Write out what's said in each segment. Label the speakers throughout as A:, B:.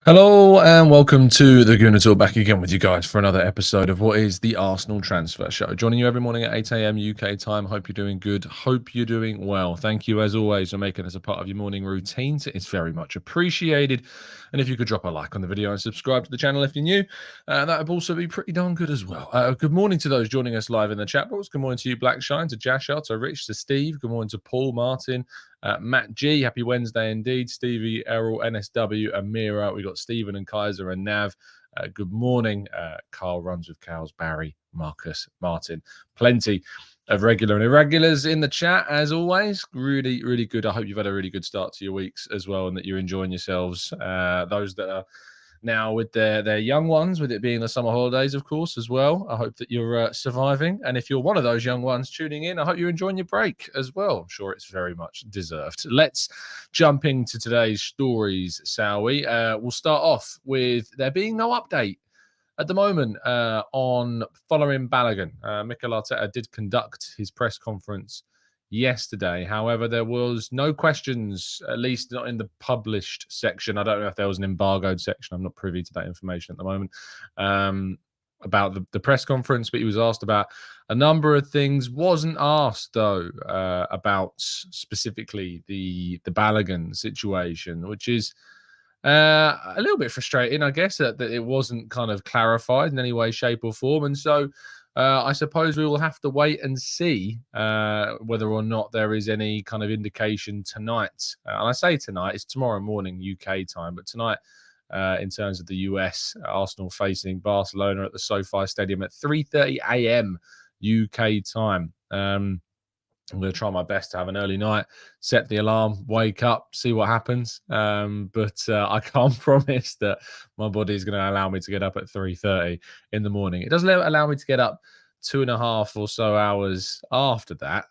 A: Hello and welcome to the Gooner Talk, back again with you guys for another episode of what is the Arsenal Transfer Show. Joining you every morning at 8 a.m. UK time. Hope you're doing good. Hope you're doing well. Thank you as always for making us a part of your morning routines. It's very much appreciated. And if you could drop a like on the video and subscribe to the channel if you're new, that would also be pretty darn good as well. Good morning to those joining us live in the chat box. Good morning to you, Blackshine, to Jashar, to Rich, to Steve. Good morning to Paul, Martin, Matt G, happy Wednesday indeed. Stevie, Errol, NSW, Amira. We got Stephen and Kaiser and Nav. Good morning. Carl runs with cows. Barry, Marcus, Martin. Plenty of regular and irregulars in the chat as always. Really, really good. I hope you've had a really good start to your weeks as well and that you're enjoying yourselves. Those that are now with their young ones, with it being the summer holidays, of course, as well. I hope that you're surviving. And if you're one of those young ones tuning in, I hope you're enjoying your break as well. I'm sure it's very much deserved. Let's jump into today's stories, shall we? We'll start off with there being no update at the moment on Folarin Balogun. Mikel Arteta did conduct his press conference yesterday. However, there was no questions, at least not in the published section. I don't know if there was an embargoed section. I'm not privy to that information at the moment about the press conference, but he was asked about a number of things. Wasn't asked, though, about specifically the Balogun situation, which is a little bit frustrating, I guess, that it wasn't kind of clarified in any way, shape or form. And so I suppose we will have to wait and see whether or not there is any kind of indication tonight. And I say tonight, it's tomorrow morning UK time, but tonight in terms of the US, Arsenal facing Barcelona at the SoFi Stadium at 3:30 a.m. UK time. I'm going to try my best to have an early night, set the alarm, wake up, see what happens. But I can't promise that my body is going to allow me to get up at 3:30 in the morning. It doesn't allow me to get up 2.5 or so hours after that.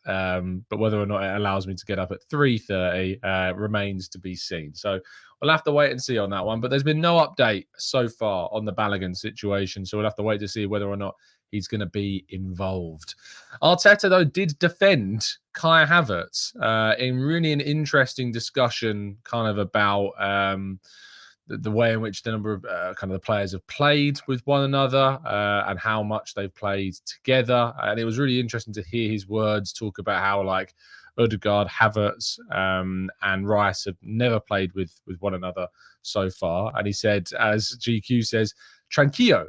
A: But whether or not it allows me to get up at 3:30 remains to be seen. So we'll have to wait and see on that one. But there's been no update so far on the Balogun situation. So we'll have to wait to see whether or not he's going to be involved. Arteta, though, did defend Kai Havertz in really an interesting discussion kind of about the way in which the number of kind of the players have played with one another and how much they've played together. And it was really interesting to hear his words talk about how, like, Odegaard, Havertz, and Rice have never played with one another so far. And he said, as GQ says, tranquillo,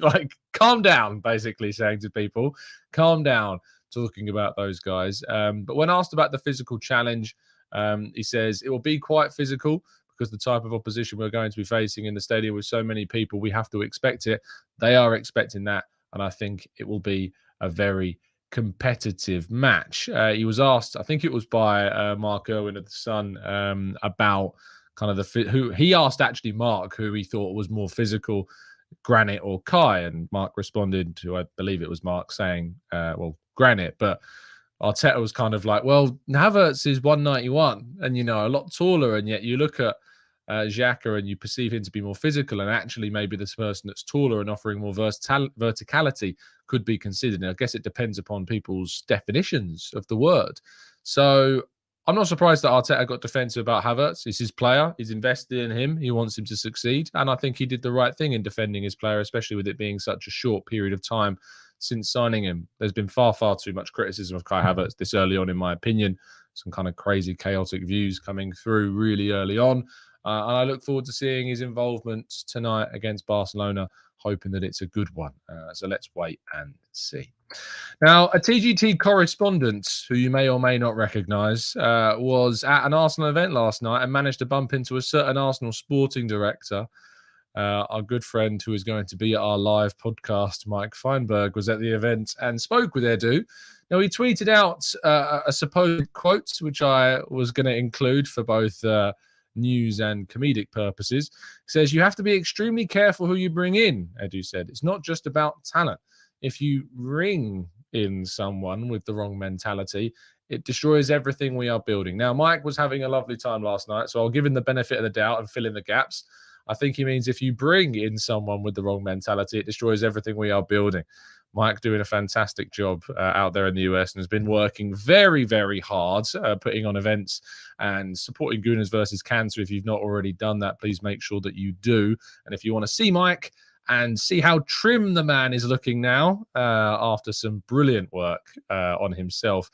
A: like calm down, basically saying to people, calm down, talking about those guys. But when asked about the physical challenge, he says it will be quite physical because the type of opposition we're going to be facing in the stadium with so many people, we have to expect it. They are expecting that. And I think it will be a very competitive match. He was asked, I think it was by Mark Irwin of The Sun, about kind of who he asked actually Mark who he thought was more physical, Granit or Kai, and Mark responded to, I believe it was Mark, saying, well, Granit. But Arteta was kind of like, well, Havertz is 191 and, you know, a lot taller, and yet you look at Xhaka and you perceive him to be more physical, and actually maybe this person that's taller and offering more verticality could be considered. And I guess it depends upon people's definitions of the word. So I'm not surprised that Arteta got defensive about Havertz. It's his player. He's invested in him. He wants him to succeed. And I think he did the right thing in defending his player, especially with it being such a short period of time since signing him. There's been far, far too much criticism of Kai Havertz this early on, in my opinion. Some kind of crazy, chaotic views coming through really early on. And I look forward to seeing his involvement tonight against Barcelona, hoping that it's a good one. So let's wait and see. Now, a TGT correspondent who you may or may not recognise was at an Arsenal event last night and managed to bump into a certain Arsenal sporting director. Our good friend who is going to be at our live podcast, Mike Feinberg, was at the event and spoke with Edu. Now, he tweeted out a supposed quote, which I was going to include for both news and comedic purposes. He says, "You have to be extremely careful who you bring in," Edu said. "It's not just about talent. If you ring in someone with the wrong mentality, it destroys everything we are building." Now, Mike was having a lovely time last night, so I'll give him the benefit of the doubt and fill in the gaps. I think he means if you bring in someone with the wrong mentality, it destroys everything we are building. Mike doing a fantastic job out there in the US and has been working very, very hard, putting on events and supporting Gooners versus Cancer. If you've not already done that, please make sure that you do. And if you want to see Mike and see how trim the man is looking now after some brilliant work on himself,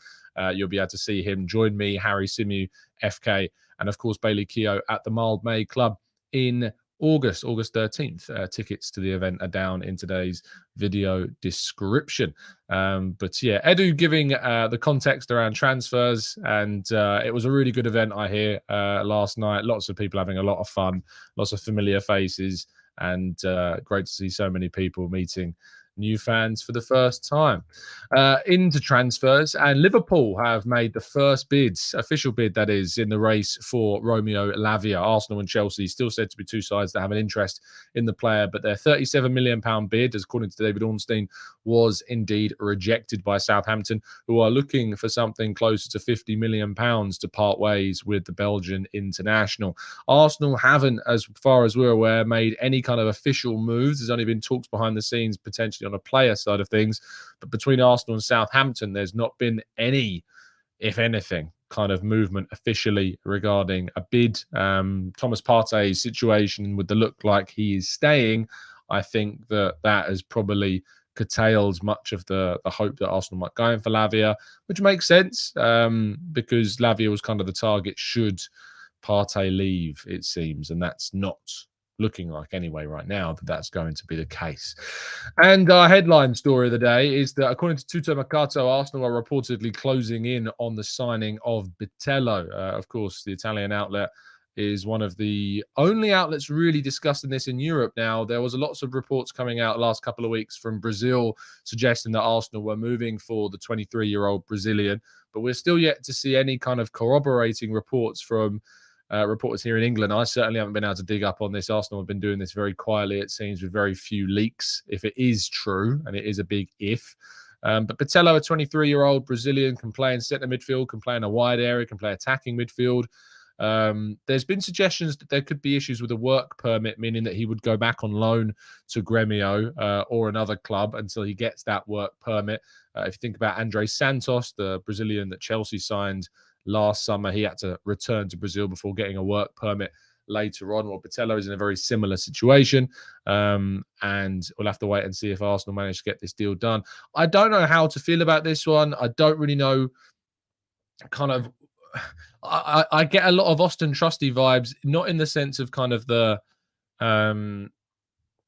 A: you'll be able to see him. Join me, Harry Simu, FK, and of course Bailey Keogh at the Mild May Club in August 13th. Tickets to the event are down in today's video description. But yeah, Edu giving the context around transfers, and it was a really good event, I hear, last night. Lots of people having a lot of fun, lots of familiar faces, and great to see so many people meeting new fans for the first time. Into transfers, and Liverpool have made the first bids, official bid that is, in the race for Romeo Lavia. Arsenal and Chelsea still said to be two sides that have an interest in the player, but their £37 million bid, as according to David Ornstein, was indeed rejected by Southampton, who are looking for something closer to £50 million to part ways with the Belgian international. Arsenal haven't, as far as we're aware, made any kind of official moves. There's only been talks behind the scenes, potentially on a player side of things, but between Arsenal and Southampton, there's not been any, if anything, kind of movement officially regarding a bid. Thomas Partey's situation with the look like he is staying, I think that has probably curtailed much of the hope that Arsenal might go in for Lavia, which makes sense because Lavia was kind of the target should Partey leave, it seems, and that's not looking like anyway right now that's going to be the case. And our headline story of the day is that according to Tutto Mercato, Arsenal are reportedly closing in on the signing of Bitello. Of course, the Italian outlet is one of the only outlets really discussing this in Europe now. There was lots of reports coming out last couple of weeks from Brazil suggesting that Arsenal were moving for the 23-year-old Brazilian, but we're still yet to see any kind of corroborating reports from reporters here in England. I certainly haven't been able to dig up on this. Arsenal have been doing this very quietly, it seems, with very few leaks, if it is true, and it is a big if. But Bitello, a 23-year-old Brazilian, can play in centre midfield, can play in a wide area, can play attacking midfield. There's been suggestions that there could be issues with a work permit, meaning that he would go back on loan to Grêmio or another club until he gets that work permit. If you think about André Santos, the Brazilian that Chelsea signed last summer, he had to return to Brazil before getting a work permit later on. Well, Bitello is in a very similar situation, and we'll have to wait and see if Arsenal manage to get this deal done. I don't know how to feel about this one. I don't really know. Kind of, I get a lot of Austin Trusty vibes, not in the sense of kind of the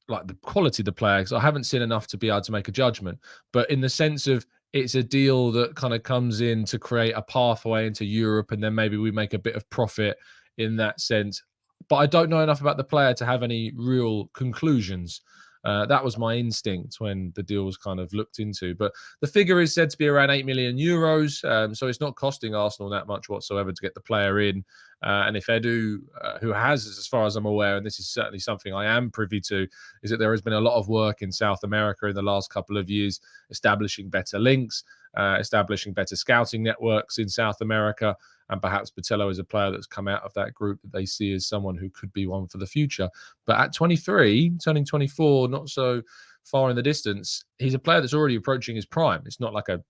A: like the quality of the player, because I haven't seen enough to be able to make a judgment, but in the sense of it's a deal that kind of comes in to create a pathway into Europe, and then maybe we make a bit of profit in that sense. But I don't know enough about the player to have any real conclusions. That was my instinct when the deal was kind of looked into. But the figure is said to be around 8 million euros. So it's not costing Arsenal that much whatsoever to get the player in. And if Edu, who has, as far as I'm aware, and this is certainly something I am privy to, is that there has been a lot of work in South America in the last couple of years, establishing better links, establishing better scouting networks in South America. And perhaps Bitello is a player that's come out of that group that they see as someone who could be one for the future. But at 23, turning 24, not so far in the distance, he's a player that's already approaching his prime. It's not like a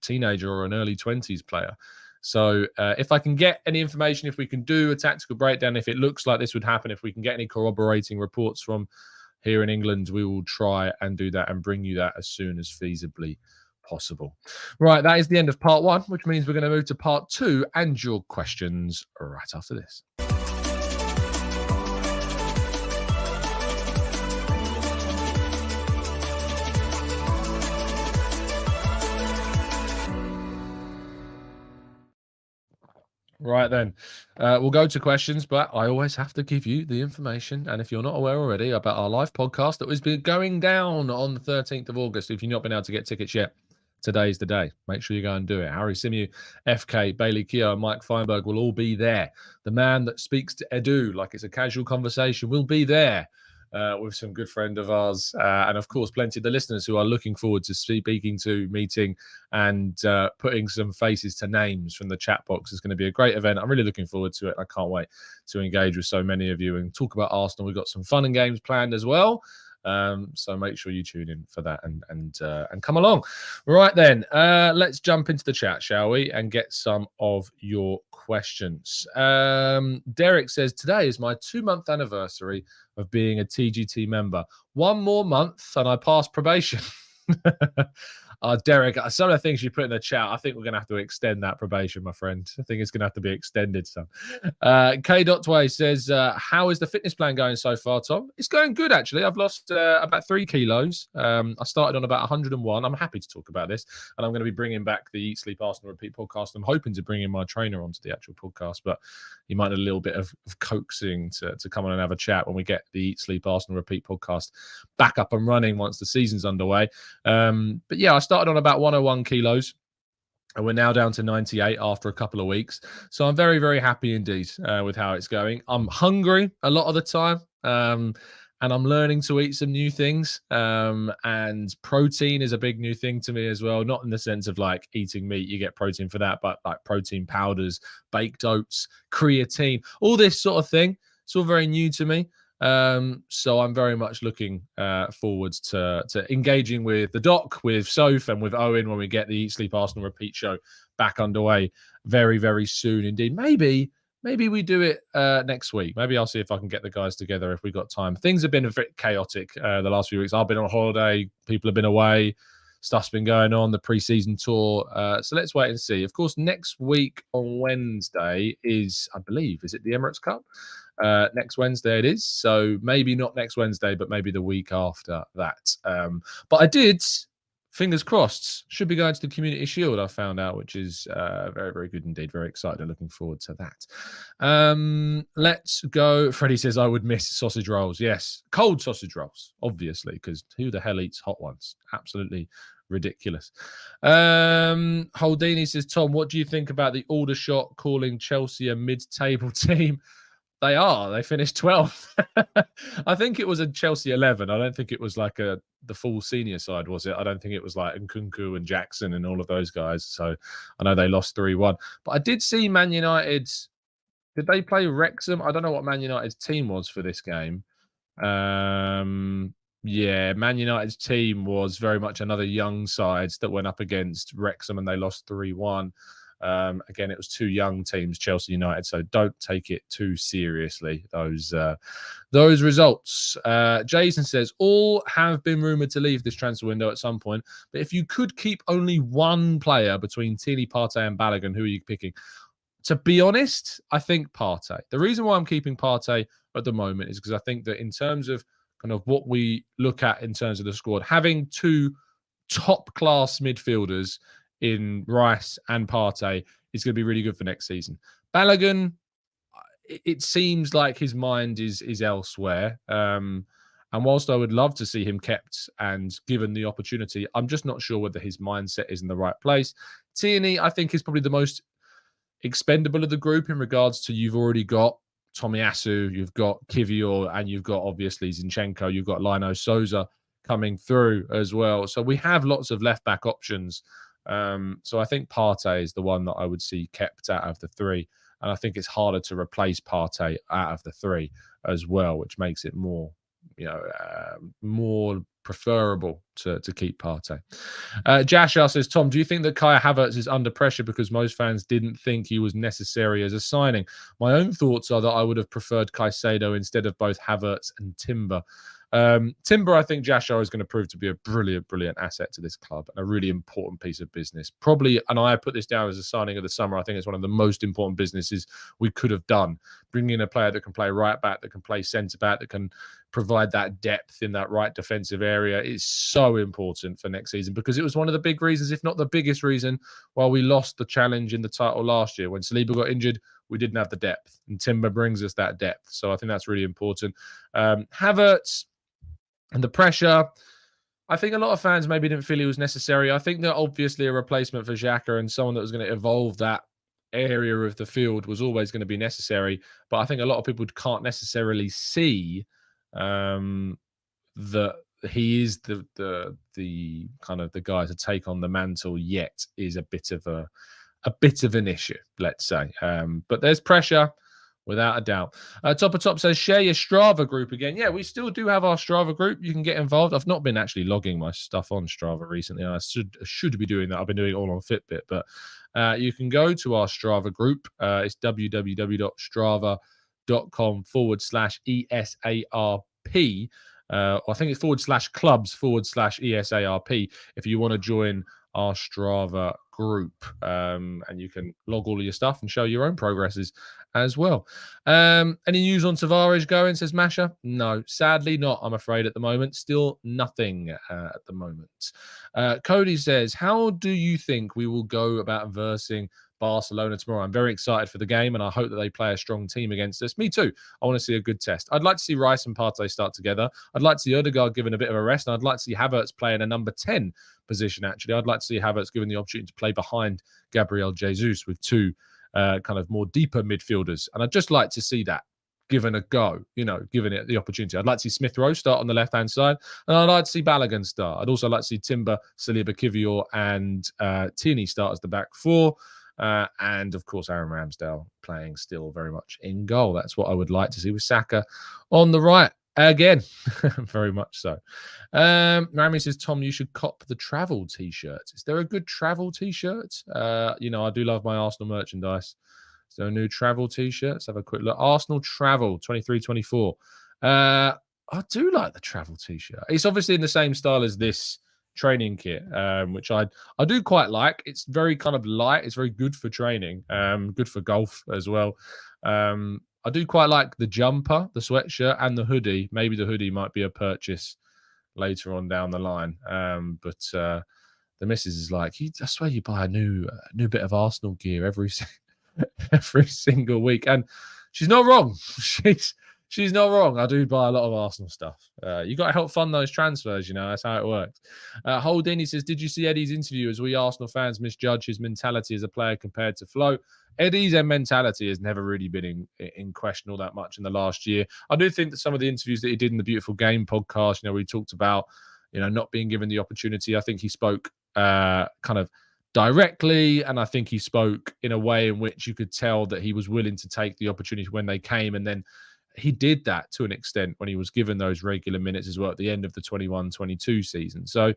A: teenager or an early 20s player. So if I can get any information, if we can do a tactical breakdown, if it looks like this would happen, if we can get any corroborating reports from here in England, we will try and do that and bring you that as soon as feasibly possible. Right, that is the end of part one, which means we're going to move to part two and your questions right after this. Right then, we'll go to questions, but I always have to give you the information. And if you're not aware already about our live podcast that has been going down on the 13th of August, if you've not been able to get tickets yet, today's the day. Make sure you go and do it. Harry Simu, FK, Bailey Keogh, and Mike Feinberg will all be there. The man that speaks to Edu like it's a casual conversation will be there. with some good friend of ours. And of course, plenty of the listeners who are looking forward to speaking to, meeting, and putting some faces to names from the chat box. It's going to be a great event. I'm really looking forward to it. I can't wait to engage with so many of you and talk about Arsenal. We've got some fun and games planned as well. So make sure you tune in for that and come along. Right then, let's jump into the chat, shall we, and get some of your questions. Derek says, today is my 2-month anniversary of being a TGT member. 1 more month and I pass probation. Derek, some of the things you put in the chat, I think we're going to have to extend that probation, my friend. I think it's going to have to be extended some. K.Tway says, how is the fitness plan going so far, Tom? It's going good, actually. I've lost about 3 kilos. I started on about 101. I'm happy to talk about this. And I'm going to be bringing back the Eat, Sleep, Arsenal, Repeat podcast. I'm hoping to bring in my trainer onto the actual podcast, but you might need a little bit of coaxing to come on and have a chat when we get the Eat, Sleep, Arsenal, Repeat podcast back up and running once the season's underway. But yeah, I started on about 101 kilos. And we're now down to 98 after a couple of weeks. So I'm very, very happy indeed with how it's going. I'm hungry a lot of the time. And I'm learning to eat some new things. And protein is a big new thing to me as well. Not in the sense of like eating meat, you get protein for that, but like protein powders, baked oats, creatine, all this sort of thing. It's all very new to me. So I'm very much looking forwards to engaging with the doc, with Soph, and with Owen when we get the Eat, Sleep, Arsenal, Repeat show back underway very, very soon indeed. Maybe we do it next week. Maybe I'll see if I can get the guys together if we got time. Things have been a bit chaotic the last few weeks. I've been on holiday. People have been away. Stuff's been going on, the pre-season tour. So let's wait and see. Of course, next week on Wednesday is, I believe, is it the Emirates Cup? Next Wednesday it is. So maybe not next Wednesday, but maybe the week after that. But I did, fingers crossed, should be going to the Community Shield, I found out, which is very, very good indeed. Very excited and looking forward to that. Let's go. Freddie says, I would miss sausage rolls. Yes, cold sausage rolls, obviously, because who the hell eats hot ones? Absolutely ridiculous. Holdini says, Tom, what do you think about the Aldershot calling Chelsea a mid-table team? They are. They finished 12th. I think it was a Chelsea 11. I don't think it was like the full senior side, was it? I don't think it was like Nkunku and Jackson and all of those guys. So I know they lost 3-1. But I did see Man United. Did they play Wrexham? I don't know what Man United's team was for this game. Yeah, Man United's team was very much another young side that went up against Wrexham and they lost 3-1. Again, it was 2 young teams, Chelsea United, so don't take it too seriously, those results. Jason says, all have been rumoured to leave this transfer window at some point, but if you could keep only one player between Tierney, Partey and Balogun, who are you picking? To be honest, I think Partey. The reason why I'm keeping Partey at the moment is because I think that in terms of kind of what we look at in terms of the squad, having 2 top-class midfielders in Rice and Partey is going to be really good for next season. Balogun, it seems like his mind is elsewhere. And whilst I would love to see him kept and given the opportunity, I'm just not sure whether his mindset is in the right place. Tierney, I think, is probably the most expendable of the group in regards to you've already got Tomiyasu, you've got Kivior, and you've got obviously Zinchenko, you've got Lino Souza coming through as well. So we have lots of left-back options. So I think Partey is the one that I would see kept out of the 3. And I think it's harder to replace Partey out of the 3 as well, which makes it more, more preferable to keep Partey. Jashar says, Tom, do you think that Kai Havertz is under pressure because most fans didn't think he was necessary as a signing? My own thoughts are that I would have preferred Caicedo instead of both Havertz and Timber. Timber, I think Jashar is going to prove to be a brilliant, brilliant asset to this club and a really important piece of business. Probably, and I put this down as a signing of the summer, I think it's one of the most important businesses we could have done. Bringing in a player that can play right back, that can play centre back, that can provide that depth in that right defensive area is so important for next season because it was one of the big reasons, if not the biggest reason, why we lost the challenge in the title last year. When Saliba got injured, we didn't have the depth, and Timber brings us that depth. So I think that's really important. Havertz, and the pressure, I think a lot of fans maybe didn't feel he was necessary. I think that obviously a replacement for Xhaka and someone that was going to evolve that area of the field was always going to be necessary. But I think a lot of people can't necessarily see that he is the kind of the guy to take on the mantle yet is a bit of an issue, let's say. But there's pressure without a doubt. Top of Top says, share your Strava group again. Yeah, we still do have our Strava group. You can get involved. I've not been actually logging my stuff on Strava recently. I should be doing that. I've been doing it all on Fitbit, but you can go to our Strava group. It's www.strava.com/ESARP. I think it's /clubs/ESARP if you want to join our Strava group, and you can log all of your stuff and show your own progresses as well. Any news on Tavares going, says Masha? No, sadly not, I'm afraid, at the moment. Still nothing at the moment. Cody says, how do you think we will go about versing Barcelona tomorrow? I'm very excited for the game, and I hope that they play a strong team against us. Me too. I want to see a good test. I'd like to see Rice and Partey start together. I'd like to see Odegaard given a bit of a rest, and I'd like to see Havertz play in a number 10 position, actually. I'd like to see Havertz given the opportunity to play behind Gabriel Jesus with two kind of more deeper midfielders. And I'd just like to see that given a go, given it the opportunity. I'd like to see Smith Rowe start on the left-hand side, and I'd like to see Balogun start. I'd also like to see Timber, Saliba, Kivior, and Tierney start as the back four. And of course, Aaron Ramsdale playing still very much in goal. That's what I would like to see with Saka on the right again. Very much so. Rami says, Tom, you should cop the travel t-shirt. Is there a good travel t-shirt? I do love my Arsenal merchandise. Is there a new travel t-shirt? Let's have a quick look. Arsenal travel 23-24. I do like the travel t-shirt. It's obviously in the same style as this training kit, which I do quite like. It's very kind of light. It's very good for training, good for golf as well. I do quite like the jumper, the sweatshirt, and the hoodie. Maybe the hoodie might be a purchase later on down the line. But the missus is like, I swear you buy a new bit of Arsenal gear every single week, and she's not wrong. She's not wrong. I do buy a lot of Arsenal stuff. You got to help fund those transfers, that's how it works. Holdini says, did you see Eddie's interview as we Arsenal fans misjudge his mentality as a player compared to Flo? Eddie's mentality has never really been in question all that much in the last year. I do think that some of the interviews that he did in the Beautiful Game podcast, where he talked about, not being given the opportunity. I think he spoke kind of directly, and I think he spoke in a way in which you could tell that he was willing to take the opportunity when they came, and then he did that to an extent when he was given those regular minutes as well at the end of the 21-22 season. So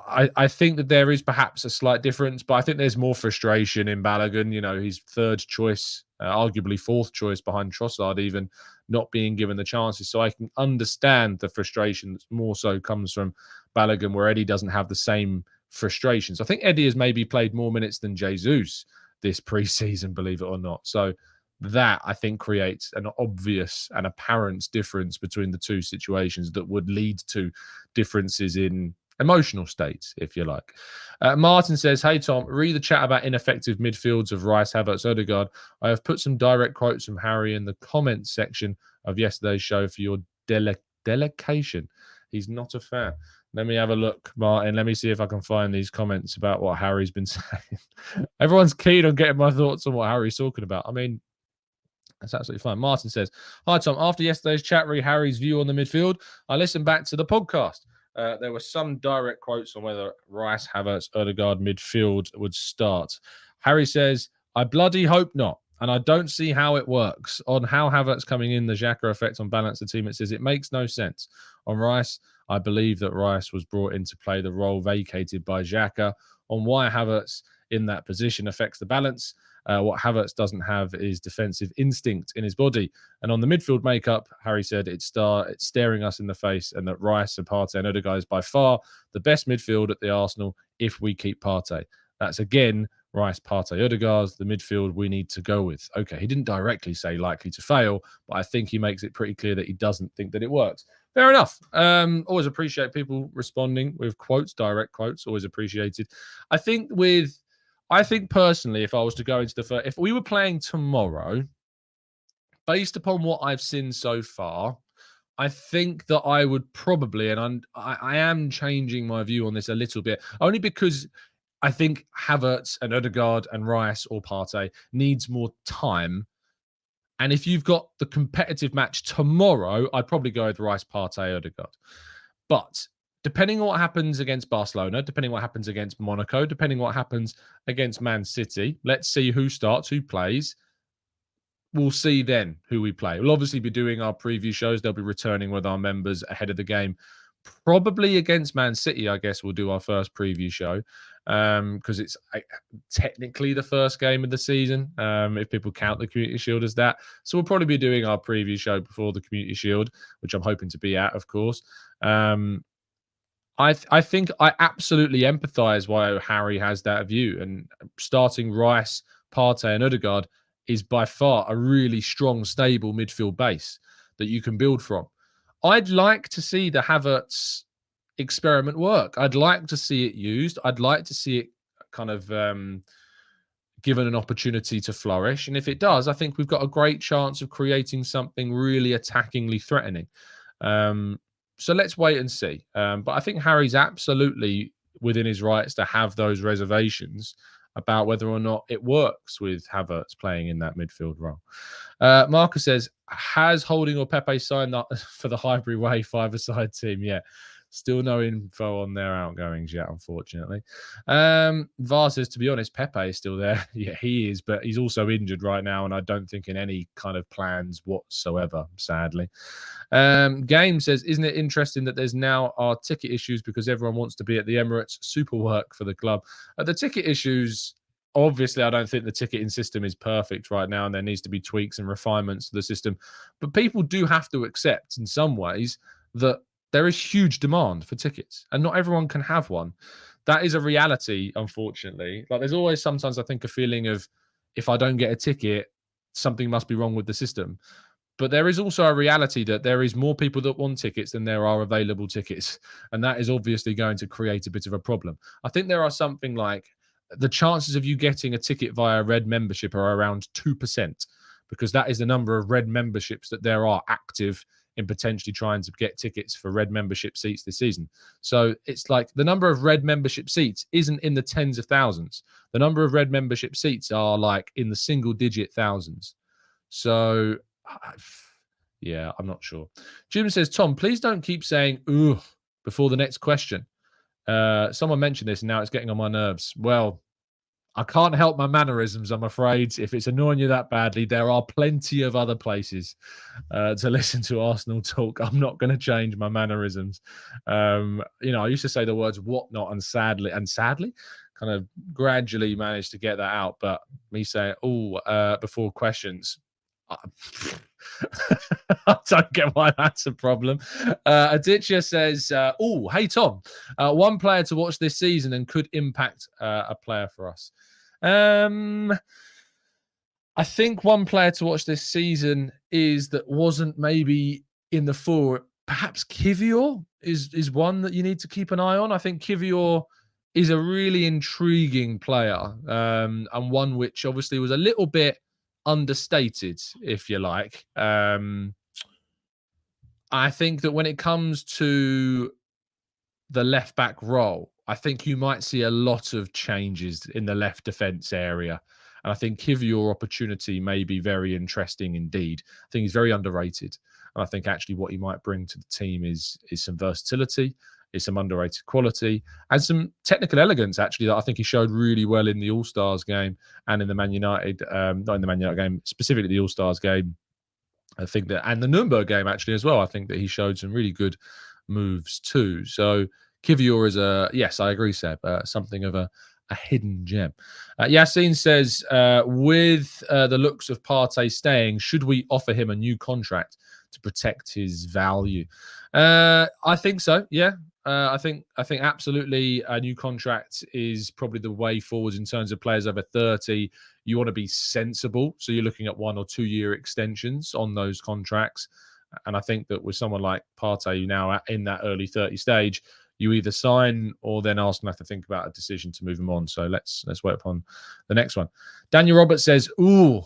A: I think that there is perhaps a slight difference, but I think there's more frustration in Balogun. His third choice, arguably fourth choice behind Trossard, even not being given the chances. So I can understand the frustration that more so comes from Balogun, where Eddie doesn't have the same frustrations. I think Eddie has maybe played more minutes than Jesus this preseason, believe it or not. So that, I think, creates an obvious and apparent difference between the two situations that would lead to differences in emotional states, if you like. Martin says, hey, Tom, read the chat about ineffective midfields of Rice, Havertz, Odegaard. I have put some direct quotes from Harry in the comments section of yesterday's show for your delegation. He's not a fan. Let me have a look, Martin. Let me see if I can find these comments about what Harry's been saying. Everyone's keen on getting my thoughts on what Harry's talking about. I mean, that's absolutely fine. Martin says, hi, Tom. After yesterday's chat, re Harry's view on the midfield, I listened back to the podcast. There were some direct quotes on whether Rice, Havertz, Odegaard midfield would start. Harry says, I bloody hope not. And I don't see how it works. On how Havertz coming in, the Xhaka effect on balance the team, it says it makes no sense. On Rice, I believe that Rice was brought in to play the role vacated by Xhaka. On why Havertz in that position affects the balance, what Havertz doesn't have is defensive instinct in his body. And on the midfield makeup, Harry said it's staring us in the face, and that Rice and Partey and Odegaard is by far the best midfield at the Arsenal if we keep Partey. That's again Rice, Partey, Odegaard, the midfield we need to go with. Okay, he didn't directly say likely to fail, but I think he makes it pretty clear that he doesn't think that it works. Fair enough. Always appreciate people responding with quotes, direct quotes, always appreciated. I think personally, if I was to go into if we were playing tomorrow, based upon what I've seen so far, I think that I would probably, and I am changing my view on this a little bit, only because I think Havertz and Odegaard and Rice or Partey needs more time And if you've got the competitive match tomorrow, I'd probably go with Rice, Partey, Odegaard. But depending on what happens against Barcelona, depending on what happens against Monaco, depending on what happens against Man City, let's see who starts, who plays. We'll see then who we play. We'll obviously be doing our preview shows. They'll be returning with our members ahead of the game. Probably against Man City, I guess we'll do our first preview show because it's technically the first game of the season, if people count the Community Shield as that. So we'll probably be doing our preview show before the Community Shield, which I'm hoping to be at, of course. I think I absolutely empathise why Harry has that view. And starting Rice, Partey and Odegaard is by far a really strong, stable midfield base that you can build from. I'd like to see the Havertz experiment work. I'd like to see it used. I'd like to see it kind of given an opportunity to flourish. And if it does, I think we've got a great chance of creating something really attackingly threatening. So let's wait and see. But I think Harry's absolutely within his rights to have those reservations about whether or not it works with Havertz playing in that midfield role. Marcus says, has Holding or Pepe signed up for the Highbury Way five-a-side team yet? Still no info on their outgoings yet, unfortunately. Var says, to be honest, Pepe is still there. Yeah, he is, but he's also injured right now, and I don't think in any kind of plans whatsoever, sadly. Game says, isn't it interesting that there's now our ticket issues because everyone wants to be at the Emirates? Super work for the club. The ticket issues, obviously, I don't think the ticketing system is perfect right now, and there needs to be tweaks and refinements to the system. But people do have to accept in some ways that there is huge demand for tickets and not everyone can have one. That is a reality, unfortunately. Like there's always sometimes I think a feeling of if I don't get a ticket, something must be wrong with the system. But there is also a reality that there is more people that want tickets than there are available tickets. And that is obviously going to create a bit of a problem. I think there are something like the chances of you getting a ticket via Red membership are around 2%, because that is the number of Red memberships that there are active in potentially trying to get tickets for Red membership seats this season. So it's like the number of Red membership seats isn't in the tens of thousands. The number of Red membership seats are like in the single digit thousands. So yeah, I'm not sure. Jim says, Tom, please don't keep saying "ugh" before the next question. Someone mentioned this and now it's getting on my nerves. Well, I can't help my mannerisms, I'm afraid. If it's annoying you that badly, there are plenty of other places to listen to Arsenal talk. I'm not going to change my mannerisms. I used to say the words whatnot and sadly, kind of gradually managed to get that out. But me saying, before questions, I don't get why that's a problem. Aditya says, hey, Tom, one player to watch this season and could impact a player for us. I think one player to watch this season is that wasn't maybe in the four. Perhaps Kivior is one that you need to keep an eye on. I think Kivior is a really intriguing player, and one which obviously was a little bit understated, if you like. I think that when it comes to the left back role, I think you might see a lot of changes in the left defense area. And I think Kivior opportunity may be very interesting indeed. I think he's very underrated. And I think actually what he might bring to the team is some versatility, is some underrated quality, and some technical elegance, actually, that I think he showed really well in the All-Stars game and in the Man United, not in the Man United game, specifically the All-Stars game. I think that, and the Nuremberg game actually as well, I think that he showed some really good moves too. So Kivior is yes, I agree, Seb, something of a hidden gem. Yassine says, with the looks of Partey staying, should we offer him a new contract to protect his value? I think so, yeah. I think absolutely a new contract is probably the way forward in terms of players over 30. You want to be sensible. So you're looking at 1 or 2 year extensions on those contracts. And I think that with someone like Partey now in that early 30 stage, you either sign or then Arsenal have to think about a decision to move him on. So let's wait upon the next one. Daniel Roberts says, ooh,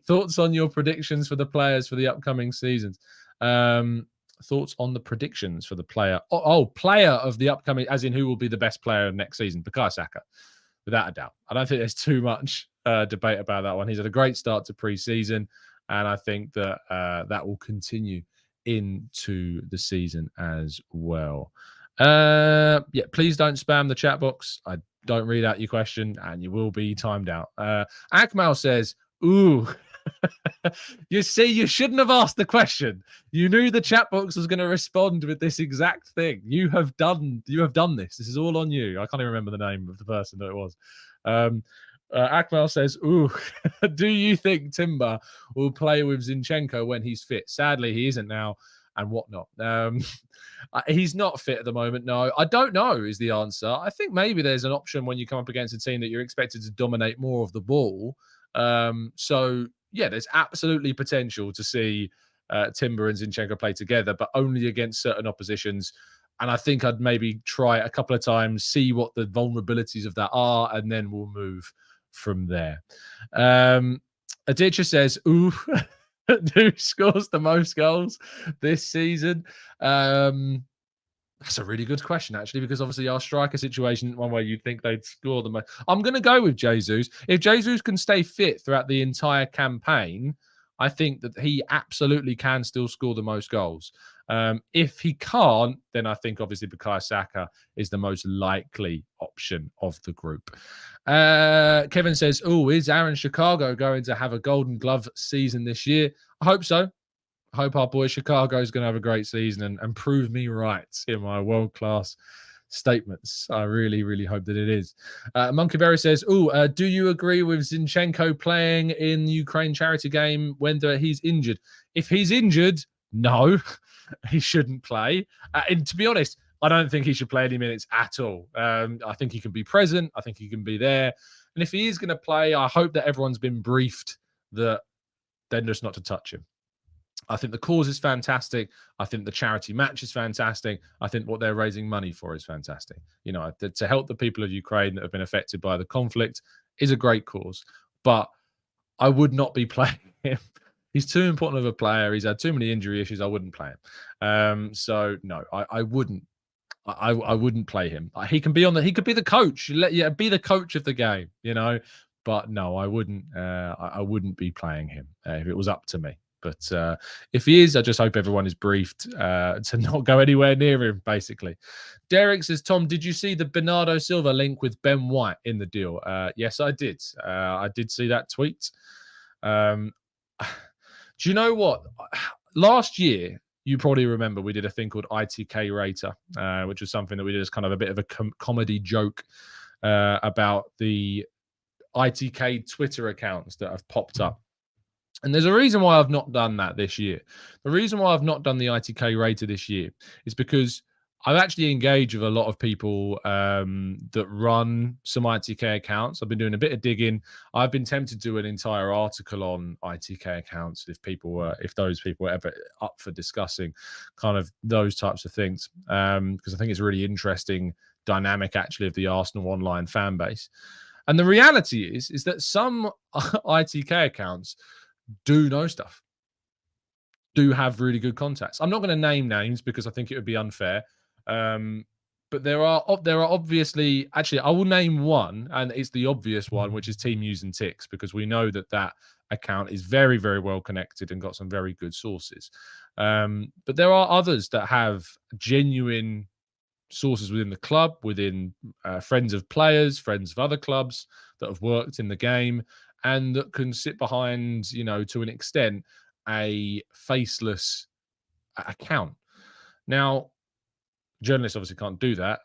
A: thoughts on your predictions for the players for the upcoming seasons? Thoughts on the predictions for the player? Player of the upcoming, as in who will be the best player of next season? Bukayo Saka, without a doubt. I don't think there's too much debate about that one. He's had a great start to pre-season, and I think that that will continue into the season as well. Yeah, please don't spam the chat box. I don't read out your question, and you will be timed out. Akmal says, "Ooh." You see, you shouldn't have asked the question. You knew the chat box was going to respond with this exact thing. You have done this. This is all on you. I can't even remember the name of the person that it was. Akmal says, "Ooh, do you think Timber will play with Zinchenko when he's fit?" Sadly, he isn't now, and whatnot. He's not fit at the moment. No, I don't know is the answer. I think maybe there's an option when you come up against a team that you're expected to dominate more of the ball. So yeah, there's absolutely potential to see Timber and Zinchenko play together, but only against certain oppositions. And I think I'd maybe try it a couple of times, see what the vulnerabilities of that are, and then we'll move from there. Aditya says, "Ooh, who scores the most goals this season?" That's a really good question, actually, because obviously our striker situation, one way you'd think they'd score the most. I'm going to go with Jesus. If Jesus can stay fit throughout the entire campaign, I think that he absolutely can still score the most goals. If he can't, then I think obviously Bukayo Saka is the most likely option of the group. Kevin says, "Oh, is Aaron Chicago going to have a Golden Glove season this year?" I hope so. I hope our boy Chicago is going to have a great season and prove me right in my world-class statements. I really, really hope that it is. Monkey Berry says, do you agree with Zinchenko playing in Ukraine charity game when he's injured? If he's injured, no, he shouldn't play. And to be honest, I don't think he should play any minutes at all. I think he can be present. I think he can be there. And if he is going to play, I hope that everyone's been briefed that they're just not to touch him. I think the cause is fantastic. I think the charity match is fantastic. I think what they're raising money for is fantastic. You know, to help the people of Ukraine that have been affected by the conflict is a great cause. But I would not be playing him. He's too important of a player. He's had too many injury issues. I wouldn't play him. So no, I wouldn't. I wouldn't play him. He can be on the. He could be the coach. Be the coach of the game. You know. But no, I wouldn't. I wouldn't be playing him if it was up to me. But if he is, I just hope everyone is briefed to not go anywhere near him, basically. Derek says, Tom, did you see the Bernardo Silva link with Ben White in the deal? Yes, I did. I did see that tweet. Do you know what? Last year, you probably remember we did a thing called ITK Rater, which was something that we did as kind of a bit of a comedy joke about the ITK Twitter accounts that have popped up. And there's a reason why I've not done that this year. The reason why I've not done the ITK Rater this year is because I've actually engaged with a lot of people that run some ITK accounts. I've been doing a bit of digging. I've been tempted to do an entire article on ITK accounts if those people were ever up for discussing kind of those types of things. Because I think it's a really interesting dynamic actually of the Arsenal online fan base. And the reality is that some ITK accounts do know stuff, do have really good contacts. I'm not going to name names because I think it would be unfair. But there are obviously, actually, I will name one, and it's the obvious one, which is Team News and Ticks, because we know that account is very, very well connected and got some very good sources. But there are others that have genuine sources within the club, within friends of players, friends of other clubs that have worked in the game, and that can sit behind, you know, to an extent, a faceless account. Now, journalists obviously can't do that.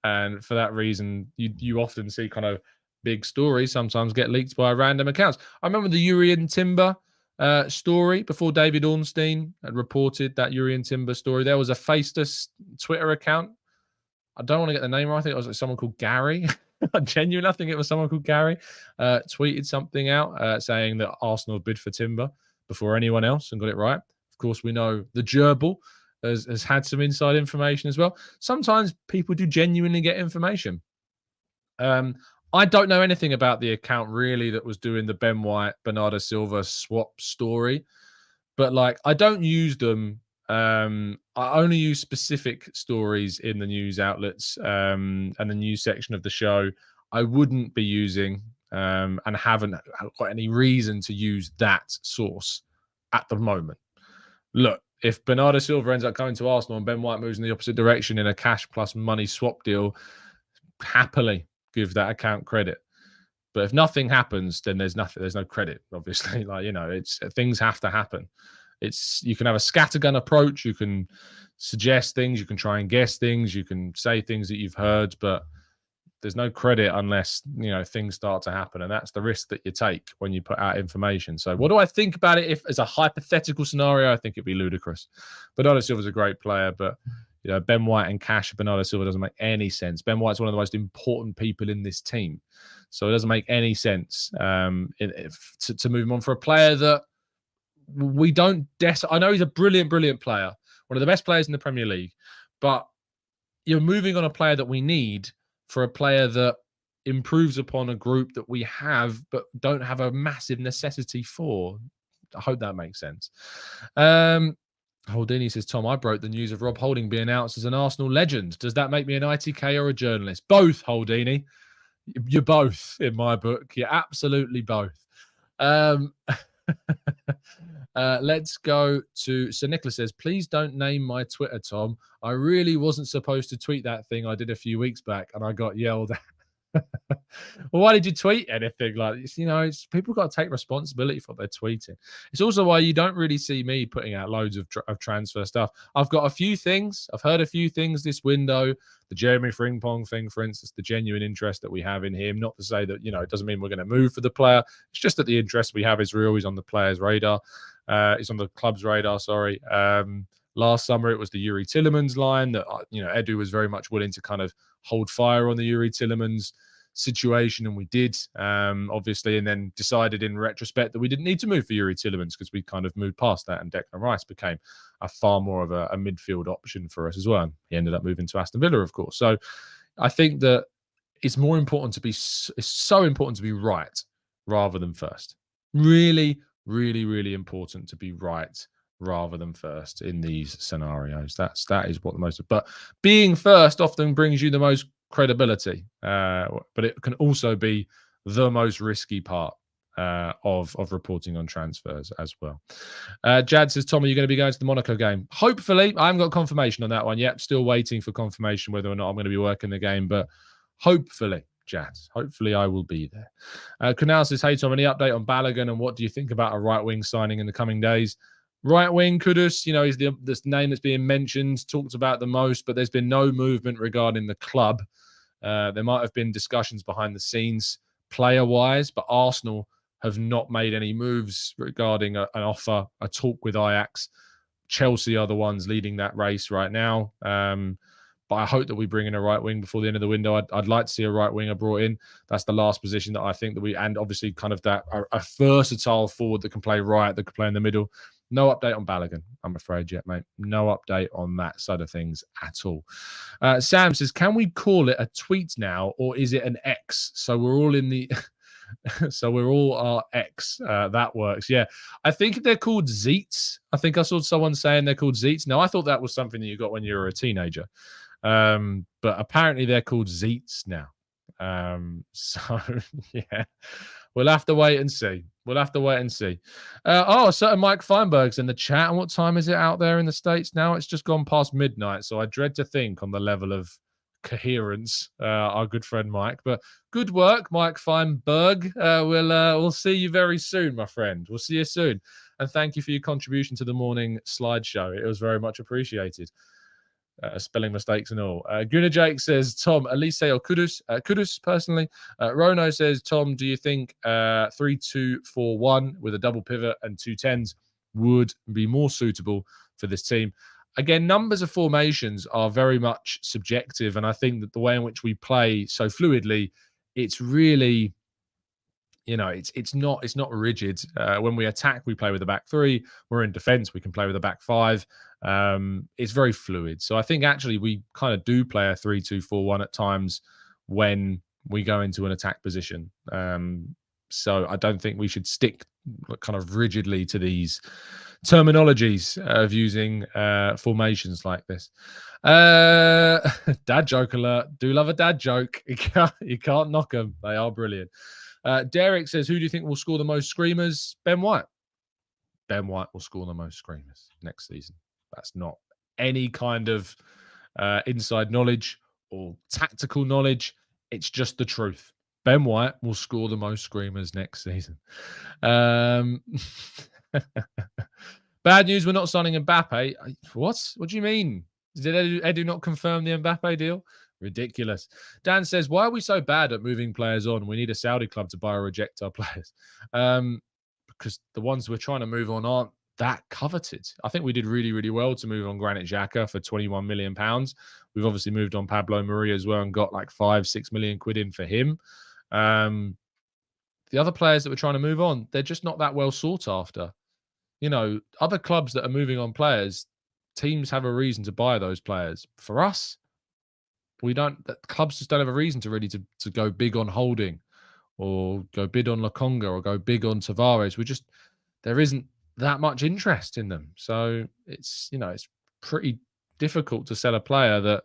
A: And for that reason, you often see kind of big stories sometimes get leaked by random accounts. I remember the Urian Timber story before David Ornstein had reported that Urian Timber story. There was a faceless Twitter account. I don't want to get the name wrong. I think it was like someone called Gary. Genuinely, I think it was someone called Gary. Tweeted something out saying that Arsenal bid for Timber before anyone else and got it right. Of course, we know the gerbil has had some inside information as well. Sometimes people do genuinely get information. I don't know anything about the account really that was doing the Ben White, Bernardo Silva swap story, but like I don't use them. I only use specific stories in the news outlets and the news section of the show. I wouldn't be using and haven't got any reason to use that source at the moment. Look, if Bernardo Silva ends up coming to Arsenal and Ben White moves in the opposite direction in a cash plus money swap deal, happily give that account credit. But if nothing happens, then there's nothing. There's no credit, obviously. Like, you know, it's things have to happen. You can have a scattergun approach. You can suggest things. You can try and guess things. You can say things that you've heard, but there's no credit unless, you know, things start to happen. And that's the risk that you take when you put out information. So what do I think about it? If as a hypothetical scenario, I think it'd be ludicrous. Bernardo Silva's a great player, but you know, Ben White and cash Bernardo Silva doesn't make any sense. Ben White's one of the most important people in this team. So it doesn't make any sense to move him on for a player that we don't. I know he's a brilliant, brilliant player, one of the best players in the Premier League, but you're moving on a player that we need for a player that improves upon a group that we have, but don't have a massive necessity for. I hope that makes sense. Holdini says, Tom, I broke the news of Rob Holding being announced as an Arsenal legend. Does that make me an ITK or a journalist? Both, Holdini. You're both in my book. You're absolutely both. Let's go to Sir Nicholas says, please don't name my Twitter, Tom. I really wasn't supposed to tweet that thing I did a few weeks back and I got yelled at. Well, why did you tweet anything like this? You know, people got to take responsibility for what they're tweeting. It's also why you don't really see me putting out loads of transfer stuff. I've got a few things. I've heard a few things this window. The Jeremy Frimpong thing, for instance, the genuine interest that we have in him. Not to say that, you know, it doesn't mean we're going to move for the player. It's just that the interest we have is real. He's on the player's radar. He's on the club's radar, sorry. Last summer, it was the Yuri Tillemans line that, you know, Edu was very much willing to kind of hold fire on the Yuri Tillemans situation, and we did, obviously, and then decided in retrospect that we didn't need to move for Yuri Tillemans because we kind of moved past that, and Declan Rice became a far more of a midfield option for us as well. He ended up moving to Aston Villa, of course. So I think that it's more important to be, it's so important to be right rather than first. Really, really, really important to be right rather than first in these scenarios. That is what the most, but being first often brings you the most credibility, but it can also be the most risky part of reporting on transfers as well. Jad says, Tom, are you going to be going to the Monaco game? Hopefully. I haven't got confirmation on that one yet. Still waiting for confirmation whether or not I'm going to be working the game, but hopefully, Jad, hopefully I will be there. Kunal says, hey, Tom, any update on Balogun and what do you think about a right wing signing in the coming days? Right wing, Kudus, you know, is this name that's being mentioned, talked about the most, but there's been no movement regarding the club. There might have been discussions behind the scenes player-wise, but Arsenal have not made any moves regarding an offer, a talk with Ajax. Chelsea are the ones leading that race right now. But I hope that we bring in a right wing before the end of the window. I'd like to see a right winger brought in. That's the last position that I think that and obviously kind of that a versatile forward that can play right, that can play in the middle. No update on Balogun, I'm afraid, yet, mate. No update on that side of things at all. Sam says, can we call it a tweet now, or is it an X? So we're all in the... so we're all our X. That works. Yeah. I think they're called Zeets. I think I saw someone saying they're called Zeets. Now, I thought that was something that you got when you were a teenager. But apparently they're called Zeets now. So, yeah. We'll have to wait and see. We'll have to wait and see. A certain Mike Feinberg's in the chat. And what time is it out there in the States now? It's just gone past midnight. So I dread to think on the level of coherence, our good friend Mike. But good work, Mike Feinberg. We'll see you very soon, my friend. We'll see you soon. And thank you for your contribution to the morning slideshow. It was very much appreciated. Spelling mistakes and all. Gooner Jake says, Tom, Elise or Kudus? Kudus, personally. Rono says, Tom, do you think 3-2-4-1 with a double pivot and 2 10s would be more suitable for this team? Again, numbers of formations are very much subjective, and I think that the way in which we play so fluidly, it's really, you know, it's not rigid. When we attack, we play with a back three. We're in defense, we can play with a back five. It's very fluid. So I think actually we kind of do play a 3-2-4-1 at times when we go into an attack position. So I don't think we should stick kind of rigidly to these terminologies of using formations like this. Dad joke alert. Do love a dad joke. You can't knock them. They are brilliant. Derek says, who do you think will score the most screamers? Ben White. Ben White will score the most screamers next season. That's not any kind of inside knowledge or tactical knowledge. It's just the truth. Ben White will score the most screamers next season. Bad news, we're not signing Mbappe. What? What do you mean? Did Edu not confirm the Mbappe deal? Ridiculous. Dan says, why are we so bad at moving players on? We need a Saudi club to buy or reject our players. Because the ones we're trying to move on aren't that coveted. I think we did really, really well to move on Granit Xhaka for £21 million. We've obviously moved on Pablo Maria as well and got like 5-6 million quid in for him. The other players that we're trying to move on, they're just not that well sought after. You know, other clubs that are moving on players, teams have a reason to buy those players. For us, we don't. Clubs just don't have a reason to really to go big on Holding, or go big on Lokonga, or go big on Tavares. There isn't that much interest in them. So it's pretty difficult to sell a player that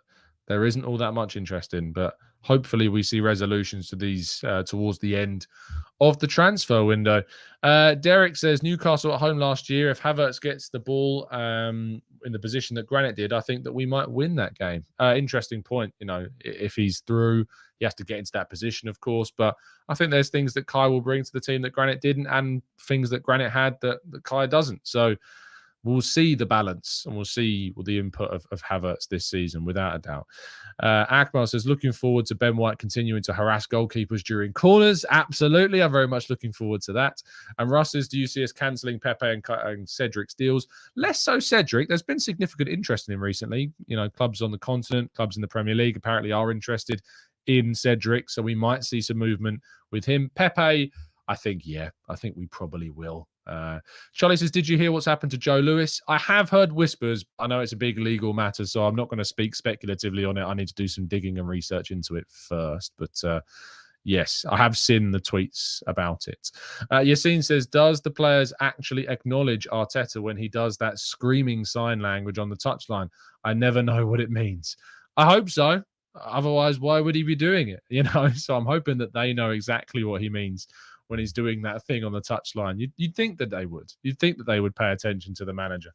A: there isn't all that much interest in. But hopefully we see resolutions to these towards the end of the transfer window. Derek says, Newcastle at home last year, if Havertz gets the ball in the position that Granit did, I think that we might win that game. Interesting point. If he's through, he has to get into that position, of course. But I think there's things that Kai will bring to the team that Granit didn't, and things that Granit had that Kai doesn't. So we'll see the balance, and we'll see the input of Havertz this season, without a doubt. Akmal says, looking forward to Ben White continuing to harass goalkeepers during corners. Absolutely. I'm very much looking forward to that. And Russ says, do you see us cancelling Pepe and Cedric's deals? Less so Cedric. There's been significant interest in him recently. Clubs on the continent, clubs in the Premier League apparently are interested in Cedric. So we might see some movement with him. Pepe, I think we probably will. Charlie says, did you hear what's happened to Joe Lewis? I have heard whispers. I know it's a big legal matter, so I'm not going to speak speculatively on it. I need to do some digging and research into it first. But yes, I have seen the tweets about it. Yassine says, does the players actually acknowledge Arteta when he does that screaming sign language on the touchline? I never know what it means. I hope so. Otherwise, why would he be doing it? So I'm hoping that they know exactly what he means when he's doing that thing on the touchline. You'd think that they would. You'd think that they would pay attention to the manager.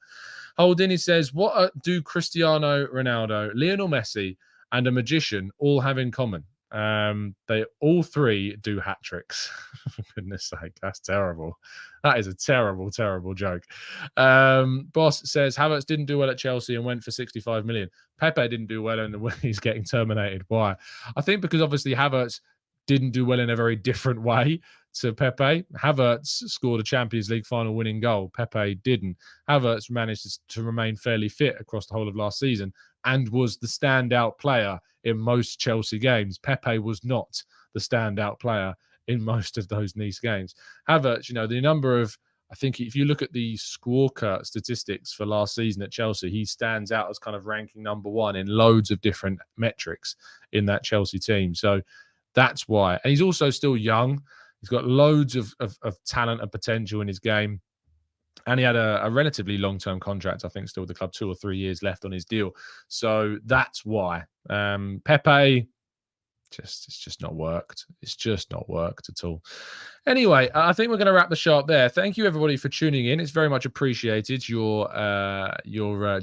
A: Holdini says, what do Cristiano Ronaldo, Lionel Messi, and a magician all have in common? They all three do hat tricks. For goodness sake, that's terrible. That is a terrible, terrible joke. Boss says, Havertz didn't do well at Chelsea and went for 65 million. Pepe didn't do well and he's getting terminated. Why? I think because obviously Havertz didn't do well in a very different way to Pepe. Havertz scored a Champions League final winning goal. Pepe didn't. Havertz managed to remain fairly fit across the whole of last season and was the standout player in most Chelsea games. Pepe was not the standout player in most of those Nice games. Havertz, the number of, I think if you look at the Squawka statistics for last season at Chelsea, he stands out as kind of ranking number one in loads of different metrics in that Chelsea team. So that's why. And he's also still young. He's got loads of talent and potential in his game. And he had a relatively long-term contract, I think, still with the club, 2 or 3 years left on his deal. So that's why. Pepe, it's just not worked. It's just not worked at all. Anyway, I think we're going to wrap the show up there. Thank you, everybody, for tuning in. It's very much appreciated. Your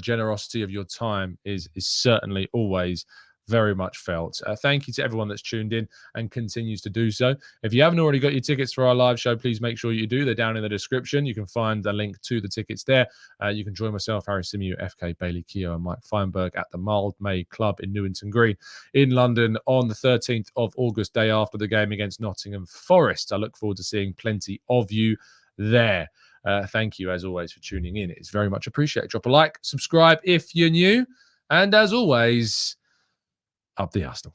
A: generosity of your time is certainly always very much felt. Thank you to everyone that's tuned in and continues to do so. If you haven't already got your tickets for our live show, please make sure you do. They're down in the description. You can find the link to the tickets there. You can join myself, Harry Symeou, FK Bailey Keogh, and Mike Feinberg at the Mild May Club in Newington Green in London on the 13th of August, day after the game against Nottingham Forest. I look forward to seeing plenty of you there. Thank you, as always, for tuning in. It's very much appreciated. Drop a like, subscribe if you're new, and as always, up the Arsenal.